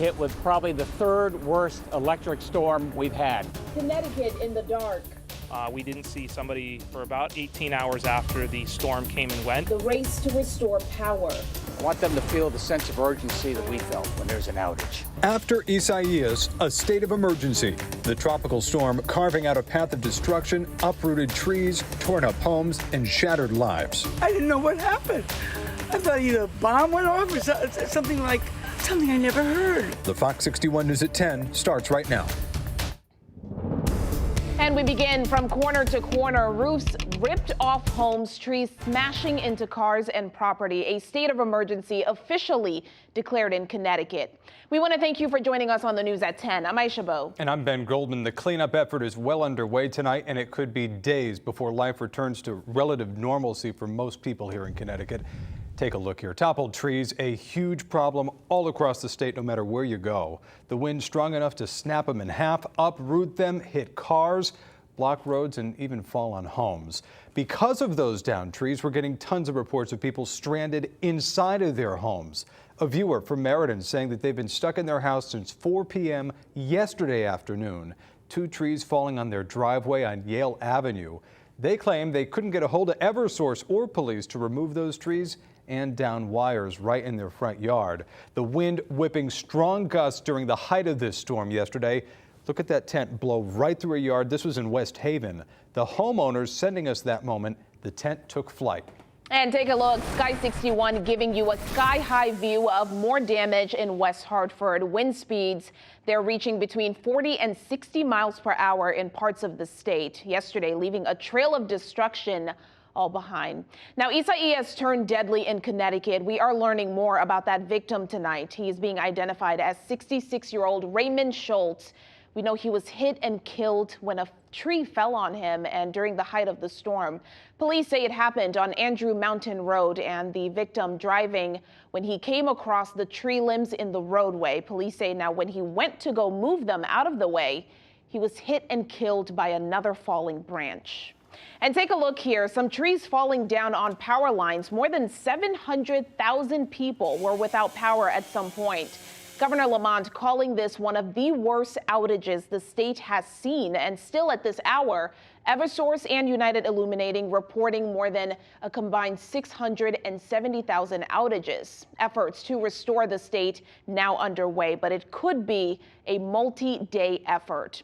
Hit with probably the third worst electric storm we've had. Connecticut in the dark. We didn't see somebody for about 18 hours after the storm came and went. The race to restore power. I want them to feel the sense of urgency that we felt when there's an outage. After Isaias, a state of emergency. The tropical storm carving out a path of destruction, uprooted trees, torn up homes, and shattered lives. I didn't know what happened. I thought either a bomb went off or something I never heard. The Fox 61 News at 10 starts right now. And we begin from corner to corner. Roofs ripped off homes, trees smashing into cars and property. A state of emergency officially declared in Connecticut. We want to thank you for joining us on the news at 10. I'm Aisha Bowe. And I'm Ben Goldman. The cleanup effort is well underway tonight, and it could be days before life returns to relative normalcy for most people here in Connecticut. Take a look here. Toppled trees, a huge problem all across the state, no matter where you go. The wind strong enough to snap them in half, uproot them, hit cars, block roads, and even fall on homes. Because of those downed trees, we're getting tons of reports of people stranded inside of their homes. A viewer from Meriden saying that they've been stuck in their house since 4 p.m. yesterday afternoon. 2 trees falling on their driveway on Yale Avenue. They claim they couldn't get a hold of Eversource or police to remove those trees and down wires right in their front yard. The wind whipping strong gusts during the height of this storm yesterday. Look at that tent blow right through a yard. This was in West Haven. The homeowners sending us that moment. The tent took flight. And take a look. Sky 61 giving you a sky-high view of more damage in West Hartford. Wind speeds, they're reaching between 40 and 60 miles per hour in parts of the state. Yesterday, leaving a trail of destruction all behind. Now, Isaias turned deadly in Connecticut. We are learning more about that victim tonight. He is being identified as 66-year-old Raymond Schultz. We know he was hit and killed when a tree fell on him and during the height of the storm. Police say it happened on Andrew Mountain Road, and the victim driving when he came across the tree limbs in the roadway. Police say now when he went to go move them out of the way, he was hit and killed by another falling branch. And take a look here. Some trees falling down on power lines. More than 700,000 people were without power at some point. Governor Lamont calling this one of the worst outages the state has seen. And still at this hour, Eversource and United Illuminating reporting more than a combined 670,000 outages. Efforts to restore the state now underway, but it could be a multi-day effort.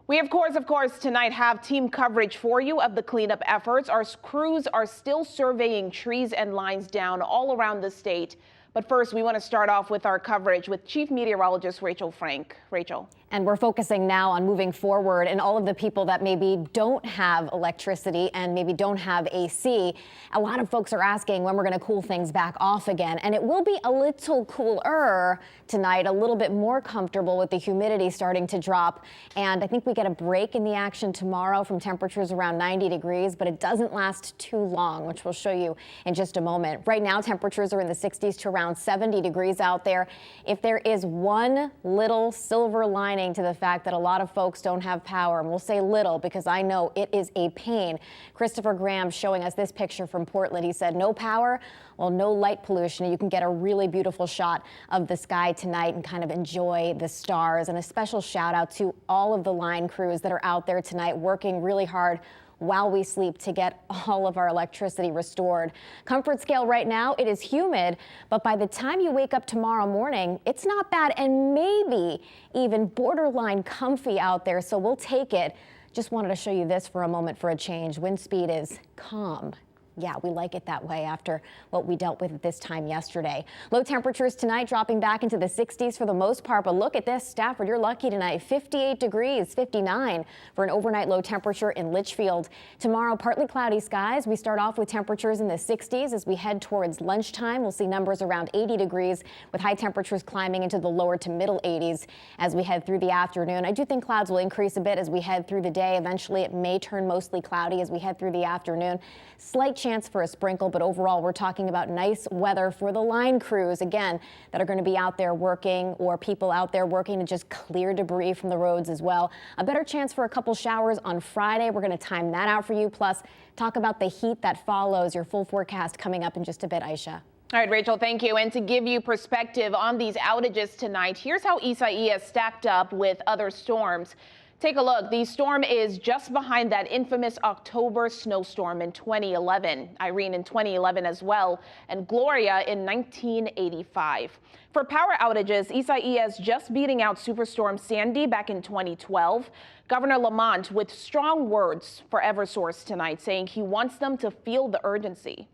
We, of course, tonight have team coverage for you of the cleanup efforts. Our crews are still surveying trees and lines down all around the state. But first, we want to start off with our coverage with Chief Meteorologist Rachel Frank. Rachel. And we're focusing now on moving forward and all of the people that maybe don't have electricity and maybe don't have AC. A lot of folks are asking when we're going to cool things back off again. And it will be a little cooler tonight, a little bit more comfortable with the humidity starting to drop. And I think we get a break in the action tomorrow from temperatures around 90 degrees, but it doesn't last too long, which we'll show you in just a moment. Right now, temperatures are in the 60s to around 70 degrees out there. If there is one little silver lining to the fact that a lot of folks don't have power, and we'll say little because I know it is a pain. Christopher Graham showing us this picture from Portland. He said no power, well, no light pollution. You can get a really beautiful shot of the sky tonight and kind of enjoy the stars. And a special shout out to all of the line crews that are out there tonight working really hard while we sleep to get all of our electricity restored. Comfort scale right now, it is humid, but by the time you wake up tomorrow morning, it's not bad and maybe even borderline comfy out there, so we'll take it. Just wanted to show you this for a moment for a change. Wind speed is calm. Yeah, we like it that way after what we dealt with at this time yesterday. Low temperatures tonight dropping back into the 60s for the most part. But look at this, Stafford, you're lucky tonight. 58 degrees, 59 for an overnight low temperature in Litchfield. Tomorrow, partly cloudy skies. We start off with temperatures in the 60s. As we head towards lunchtime, we'll see numbers around 80 degrees with high temperatures climbing into the lower to middle 80s as we head through the afternoon. I do think clouds will increase a bit as we head through the day. Eventually, it may turn mostly cloudy as we head through the afternoon. Slight chance for a sprinkle, but overall we're talking about nice weather for the line crews, again, that are going to be out there working, or people out there working to just clear debris from the roads as well. A better chance for a couple showers on Friday. We're going to time that out for you, plus talk about the heat that follows. Your full forecast coming up in just a bit, Aisha. All right, Rachel, thank you. And to give you perspective on these outages tonight, here's how Isaias stacked up with other storms. Take a look. The storm is just behind that infamous October snowstorm in 2011, Irene in 2011 as well, and Gloria in 1985. For power outages, Isaias just beating out Superstorm Sandy back in 2012. Governor Lamont with strong words for Eversource tonight, saying he wants them to feel the urgency.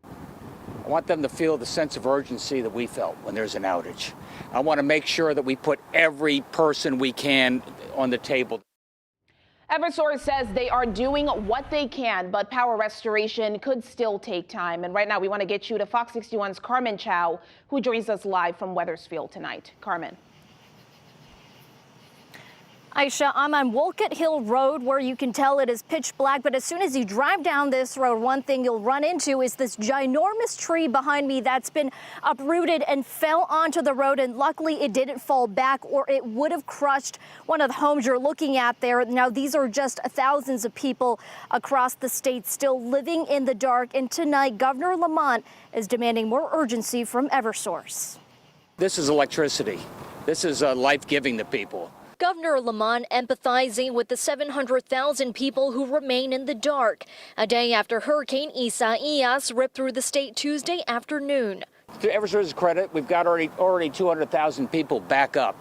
I want them to feel the sense of urgency that we felt when there's an outage. I want to make sure that we put every person we can on the table. Eversource says they are doing what they can, but power restoration could still take time. And right now we want to get you to Fox 61's Carmen Chow, who joins us live from Wethersfield tonight. Carmen. Aisha, I'm on Wolcott Hill Road where you can tell it is pitch black, but as soon as you drive down this road, one thing you'll run into is this ginormous tree behind me that's been uprooted and fell onto the road, and luckily it didn't fall back or it would have crushed one of the homes you're looking at there. Now, these are just thousands of people across the state still living in the dark, and tonight Governor Lamont is demanding more urgency from Eversource. This is electricity. This is life-giving to people. Governor Lamont empathizing with the 700,000 people who remain in the dark, a day after Hurricane Isaias ripped through the state Tuesday afternoon. To Eversource's credit, we've got already 200,000 people back up,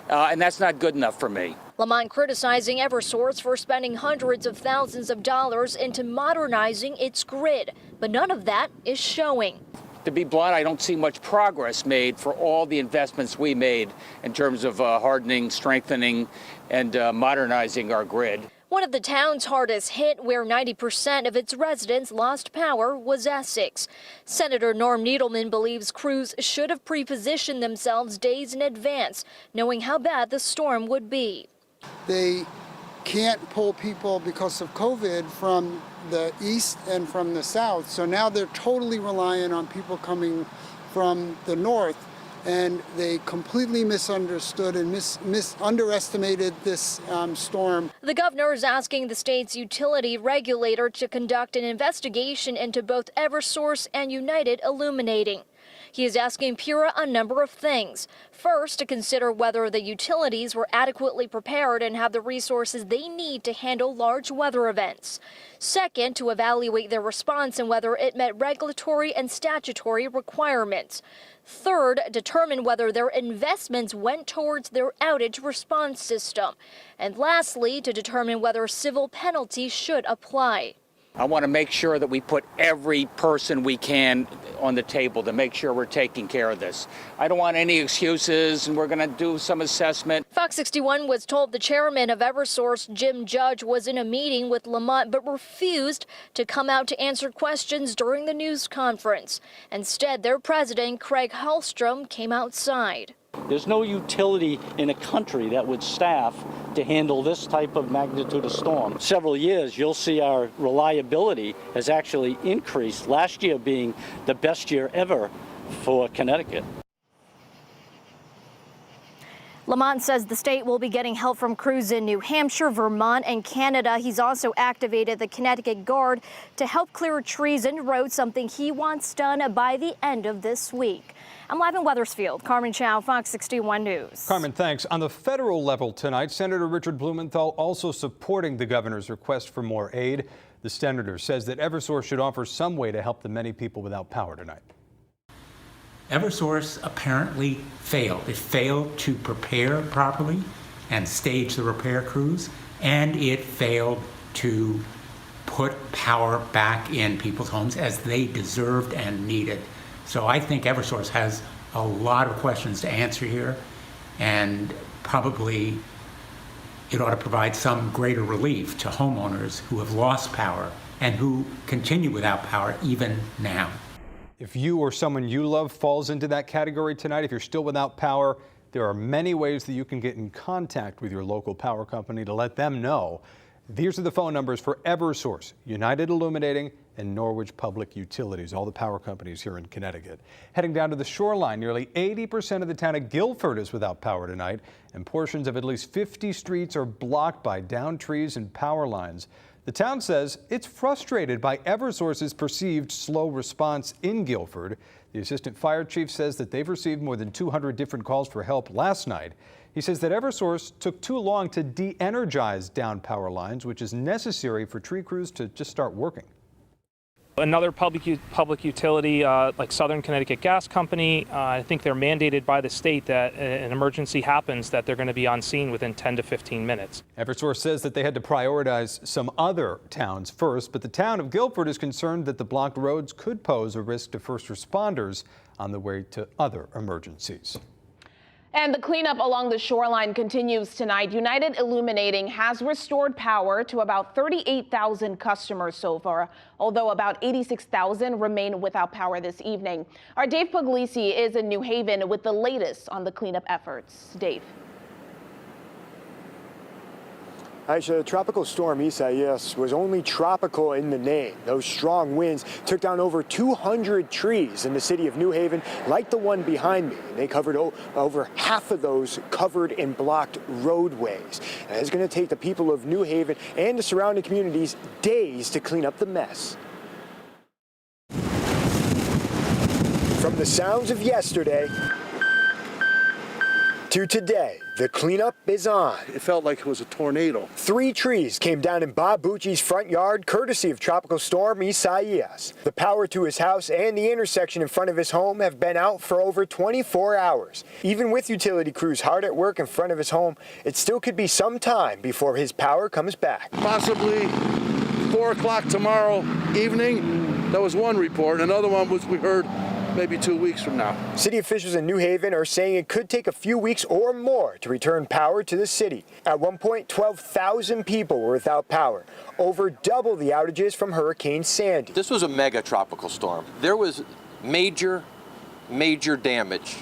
and that's not good enough for me. Lamont criticizing Eversource for spending hundreds of thousands of dollars into modernizing its grid, but none of that is showing. To be blunt, I don't see much progress made for all the investments we made in terms of hardening, strengthening, and modernizing our grid. One of the towns hardest hit, where 90% of its residents lost power, was Essex. Senator Norm Needleman believes crews should have pre-positioned themselves days in advance, knowing how bad the storm would be. They can't pull people because of COVID from the east and from the south, so now they're totally reliant on people coming from the north, and they completely misunderstood and underestimated this storm. The governor is asking the state's utility regulator to conduct an investigation into both Eversource and United Illuminating. He is asking PURA a number of things. First, to consider whether the utilities were adequately prepared and have the resources they need to handle large weather events. Second, to evaluate their response and whether it met regulatory and statutory requirements. Third, determine whether their investments went towards their outage response system. And lastly, to determine whether civil penalties should apply. I want to make sure that we put every person we can on the table to make sure we're taking care of this. I don't want any excuses, and we're going to do some assessment. Fox 61 was told the chairman of Eversource, Jim Judge, was in a meeting with Lamont but refused to come out to answer questions during the news conference. Instead, their president, Craig Hallstrom, came outside. There's no utility in a country that would staff to handle this type of magnitude of storm. Several years, you'll see our reliability has actually increased, last year being the best year ever for Connecticut. Lamont says the state will be getting help from crews in New Hampshire, Vermont, and Canada. He's also activated the Connecticut Guard to help clear trees and roads, something he wants done by the end of this week. I'm live in Wethersfield. Carmen Chow, Fox 61 News. Carmen, thanks. On the federal level tonight, Senator Richard Blumenthal also supporting the governor's request for more aid. The senator says that Eversource should offer some way to help the many people without power tonight. Eversource apparently failed. It failed to prepare properly and stage the repair crews, and it failed to put power back in people's homes as they deserved and needed. So I think Eversource has a lot of questions to answer here, and probably it ought to provide some greater relief to homeowners who have lost power and who continue without power even now. If you or someone you love falls into that category tonight, if you're still without power, there are many ways that you can get in contact with your local power company to let them know. These are the phone numbers for Eversource, United Illuminating, and Norwich Public Utilities, all the power companies here in Connecticut. Heading down to the shoreline, nearly 80% of the town of Guilford is without power tonight, and portions of at least 50 streets are blocked by downed trees and power lines. The town says it's frustrated by Eversource's perceived slow response in Guilford. The assistant fire chief says that they've received more than 200 different calls for help last night. He says that Eversource took too long to de-energize down power lines, which is necessary for tree crews to just start working. Another public utility like Southern Connecticut Gas Company, I think they're mandated by the state that an emergency happens that they're going to be on scene within 10 to 15 minutes. Eversource says that they had to prioritize some other towns first, but the town of Guilford is concerned that the blocked roads could pose a risk to first responders on the way to other emergencies. And the cleanup along the shoreline continues tonight. United Illuminating has restored power to about 38,000 customers so far, although about 86,000 remain without power this evening. Our Dave Puglisi is in New Haven with the latest on the cleanup efforts. Dave. Aisha, Tropical Storm Isaias was only tropical in the name. Those strong winds took down over 200 trees in the city of New Haven, like the one behind me. They covered over half of those covered and blocked roadways. And it's going to take the people of New Haven and the surrounding communities days to clean up the mess. From the sounds of yesterday to today, the cleanup is on. It felt like it was a tornado. 3 trees came down in Bob Bucci's front yard, courtesy of Tropical Storm Isaias. The power to his house and the intersection in front of his home have been out for over 24 hours. Even with utility crews hard at work in front of his home, it still could be some time before his power comes back. Possibly 4 o'clock tomorrow evening. That was one report. Another one was we heard maybe 2 weeks from now. City officials in New Haven are saying it could take a few weeks or more to return power to the city. At one point, 12,000 people were without power, over double the outages from Hurricane Sandy. This was a mega tropical storm. There was major damage.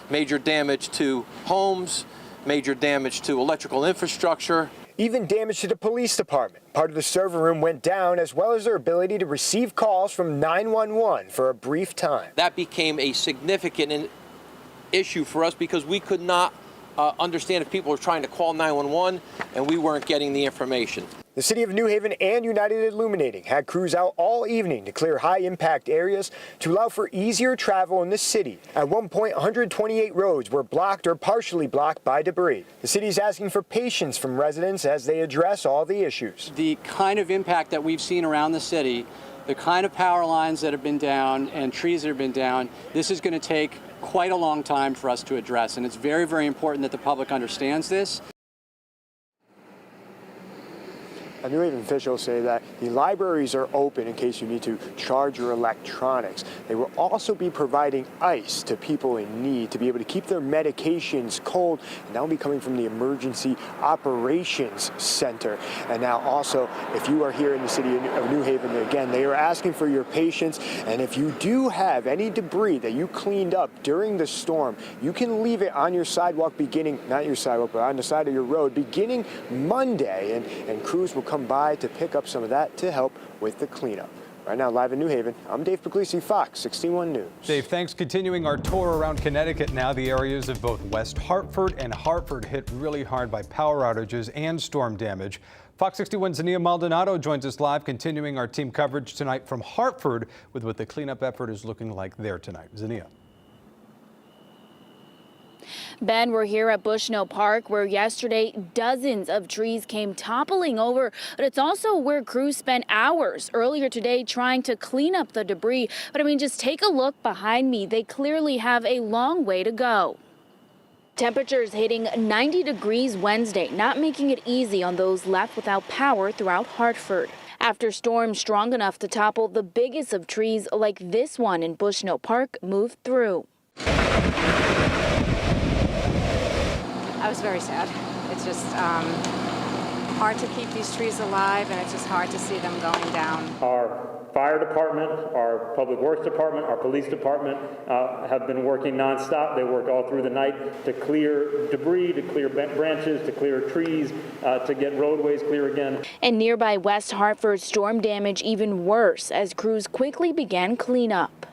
Major damage to homes, major damage to electrical infrastructure. Even damage to the police department. Part of the server room went down, as well as their ability to receive calls from 911 for a brief time. That became a significant issue for us because we could not understand if people were trying to call 911 and we weren't getting the information. The City of New Haven and United Illuminating had crews out all evening to clear high-impact areas to allow for easier travel in the city. At one point, 128 roads were blocked or partially blocked by debris. The city is asking for patience from residents as they address all the issues. The kind of impact that we've seen around the city, the kind of power lines that have been down and trees that have been down, this is going to take quite a long time for us to address, and it's very, very important that the public understands this. New Haven officials say that the libraries are open in case you need to charge your electronics. They will also be providing ice to people in need to be able to keep their medications cold, and that will be coming from the Emergency Operations Center. And now also, if you are here in the city of New Haven, again, they are asking for your patience, and if you do have any debris that you cleaned up during the storm, you can leave it on your sidewalk beginning, not your sidewalk, but on the side of your road beginning Monday, and crews will come by to pick up some of that to help with the cleanup. Right now, live in New Haven, I'm Dave Puglisi, Fox 61 News. Dave, thanks. Continuing our tour around Connecticut now, the areas of both West Hartford and Hartford hit really hard by power outages and storm damage. Fox 61's Zania Maldonado joins us live, continuing our team coverage tonight from Hartford with what the cleanup effort is looking like there tonight. Zania. Ben, we're here at Bushnell Park, where yesterday dozens of trees came toppling over, but it's also where crews spent hours earlier today trying to clean up the debris. But I mean, just take a look behind me. They clearly have a long way to go. Temperatures hitting 90 degrees Wednesday, not making it easy on those left without power throughout Hartford. After storms strong enough to topple the biggest of trees like this one in Bushnell Park moved through. I was very sad. It's just hard to keep these trees alive, and it's just hard to see them going down. Our fire department, our public works department, our police department have been working nonstop. They worked all through the night to clear debris, to clear branches, to clear trees, to get roadways clear again. And nearby West Hartford, storm damage even worse as crews quickly began cleanup.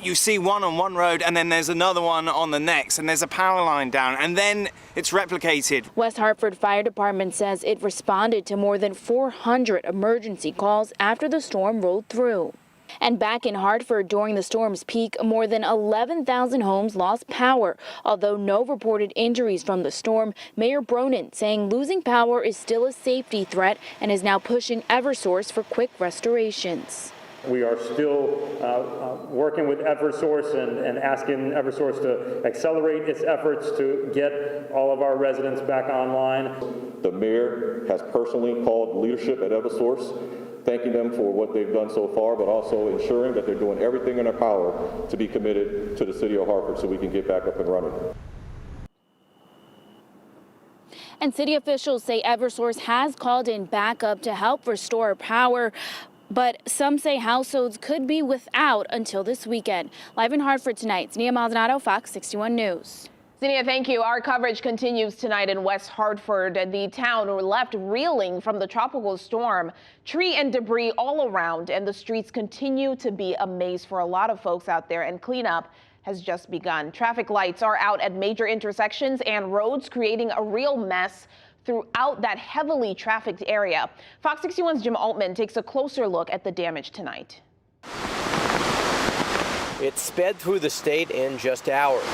You see one on one road and then there's another one on the next, and there's a power line down, and then it's replicated. West Hartford Fire Department says it responded to more than 400 emergency calls after the storm rolled through. And back in Hartford during the storm's peak, more than 11,000 homes lost power. Although no reported injuries from the storm, Mayor Bronin saying losing power is still a safety threat and is now pushing Eversource for quick restorations. We are still working with Eversource and asking Eversource to accelerate its efforts to get all of our residents back online. The mayor has personally called leadership at Eversource, thanking them for what they've done so far, but also ensuring that they're doing everything in their power to be committed to the city of Hartford so we can get back up and running. And city officials say Eversource has called in backup to help restore power, but some say households could be without until this weekend. Live in Hartford tonight, Nia Maldonado, Fox 61 News. Zinnia, thank you. Our coverage continues tonight in West Hartford. The town were left reeling from the tropical storm. Tree and debris all around, and the streets continue to be a maze for a lot of folks out there, and cleanup has just begun. Traffic lights are out at major intersections and roads, creating a real mess throughout that heavily trafficked area. Fox 61's Jim Altman takes a closer look at the damage tonight. It sped through the state in just hours,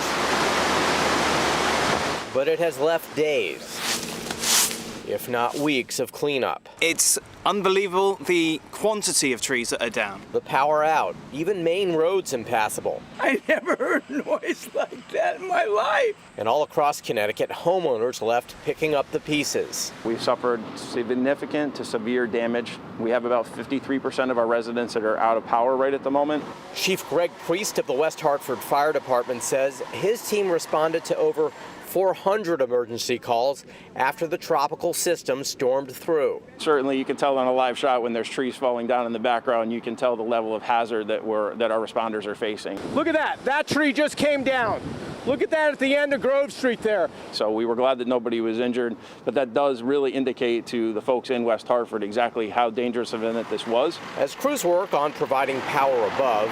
but it has left days, if not weeks, of cleanup. It's unbelievable the quantity of trees that are down. The power out, even main roads impassable. I never heard noise like that in my life. And all across Connecticut, homeowners left picking up the pieces. We've suffered significant to severe damage. We have about 53% of our residents that are out of power right at the moment. Chief Greg Priest of the West Hartford Fire Department says his team responded to over 400 emergency calls after the tropical system stormed through. Certainly you can tell on a live shot when there's trees falling down in the background, you can tell the level of hazard that our responders are facing. Look at that. That tree just came down. Look at that at the end of Grove Street there. So we were glad that nobody was injured, but that does really indicate to the folks in West Hartford exactly how dangerous of an event this was. As crews work on providing power above,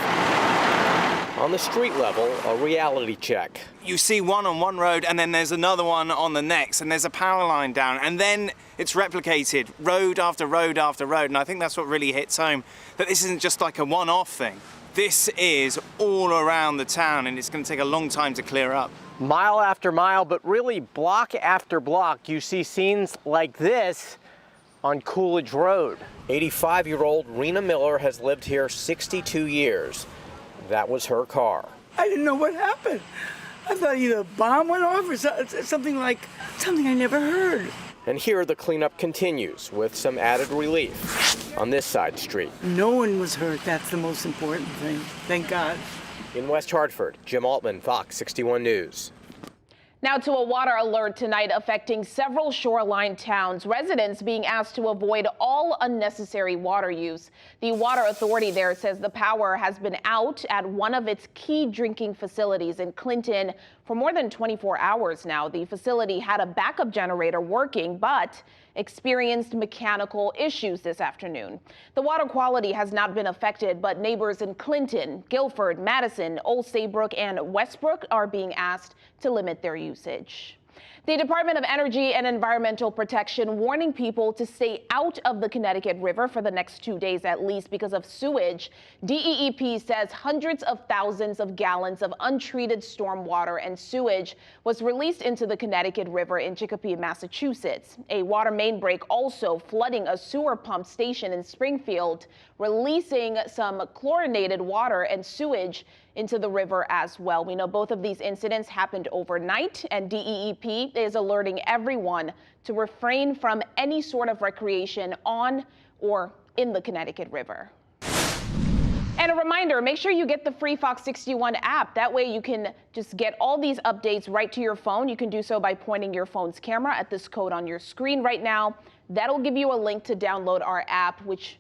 on the street level, a reality check. You see one on one road and then there's another one on the next, and there's a power line down, and then it's replicated road after road after road. And I think that's what really hits home, that this isn't just like a one-off thing. This is all around the town, and it's going to take a long time to clear up. Mile after mile, but really block after block, you see scenes like this on Coolidge Road. 85-year-old Rena Miller has lived here 62 years. That was her car. I didn't know what happened. I thought either a bomb went off or something I never heard. And here the cleanup continues with some added relief on this side street. No one was hurt. That's the most important thing. Thank God. In West Hartford, Jim Altman, Fox 61 News. Now to a water alert tonight affecting several shoreline towns. Residents being asked to avoid all unnecessary water use. The water authority there says the power has been out at one of its key drinking facilities in Clinton for more than 24 hours now. The facility had a backup generator working, but experienced mechanical issues this afternoon. The water quality has not been affected, but neighbors in Clinton, Guilford, Madison, Old Saybrook, and Westbrook are being asked to limit their usage. The Department of Energy and Environmental Protection warning people to stay out of the Connecticut River for the next 2 days at least because of sewage. DEEP says hundreds of thousands of gallons of untreated storm water and sewage was released into the Connecticut River in Chicopee, Massachusetts. A water main break also flooding a sewer pump station in Springfield, releasing some chlorinated water and sewage into the river as well. We know both of these incidents happened overnight, and DEEP is alerting everyone to refrain from any sort of recreation on or in the Connecticut River. And a reminder, make sure you get the free Fox 61 app. That way you can just get all these updates right to your phone. You can do so by pointing your phone's camera at this code on your screen right now. That'll give you a link to download our app, which